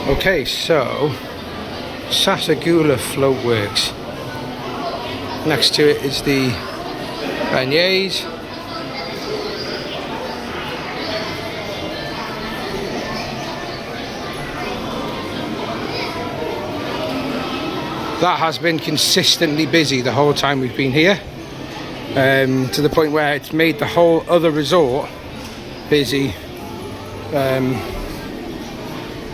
Okay, so Sassagoula Floatworks. Next to it is the beignets. That has been consistently busy the whole time we've been here, to the point where it's made the whole other resort busy.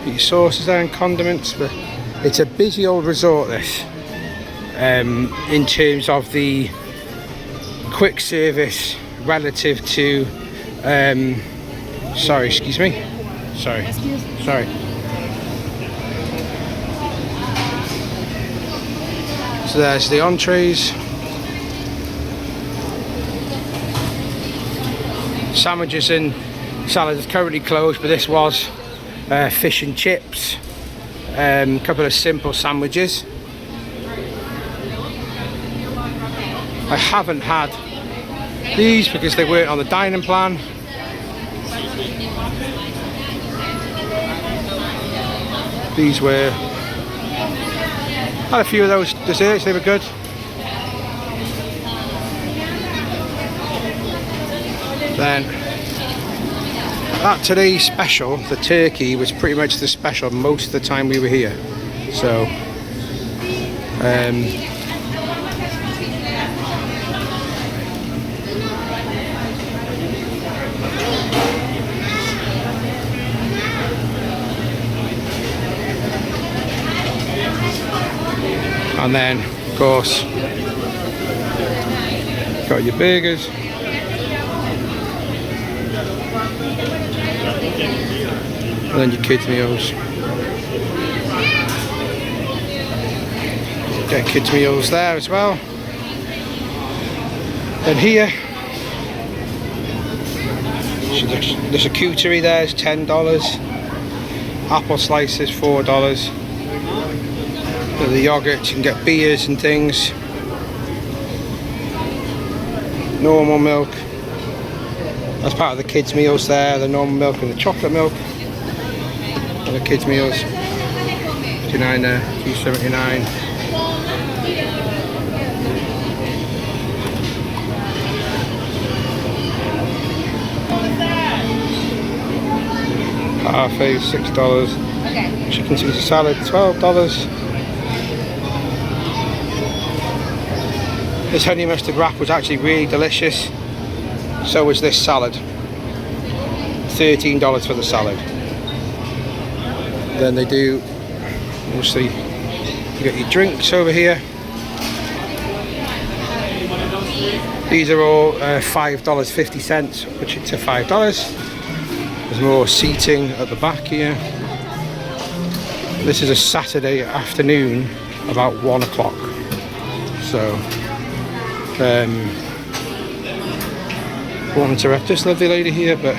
Your sauces there and condiments, but it's a busy old resort this, in terms of the quick service relative to sorry, excuse me, sorry. So there's the entrees, sandwiches and salad is currently closed, but this was fish and chips, a couple of simple sandwiches. I haven't had these because they weren't on the dining plan. These were, had a few of those desserts, they were good. Then that today's special, the turkey, was pretty much the special most of the time we were here. So and then of course got your burgers. And then your kids meals. Get kids meals there as well. Then here, the charcuterie there is $10. Apple slices $4. The yogurt, you can get beers and things. Normal milk. That's part of the kids meals there. The normal milk and the chocolate milk. The kids meals, $2.99 there, $2.79. Parfait, $6. Chicken Caesar salad, $12. This honey mustard wrap was actually really delicious. So was this salad. $13 for the salad. Then they do, obviously, you got your drinks over here. These are all $5.50, which is to $5. There's more seating at the back here. This is a Saturday afternoon, about 1 o'clock. So, won't interrupt this lovely lady here, but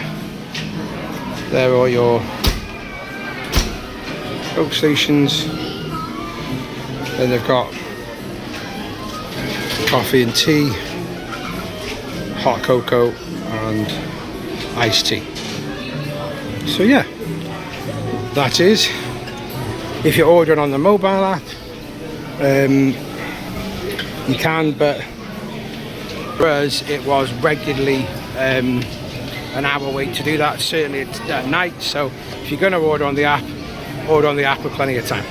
there are all your Coke stations. Then they've got coffee and tea, hot cocoa and iced tea. So yeah, that is, if you're ordering on the mobile app, you can, but for us it was regularly an hour wait to do that, certainly at night. So if you're going to order on the app with plenty of time.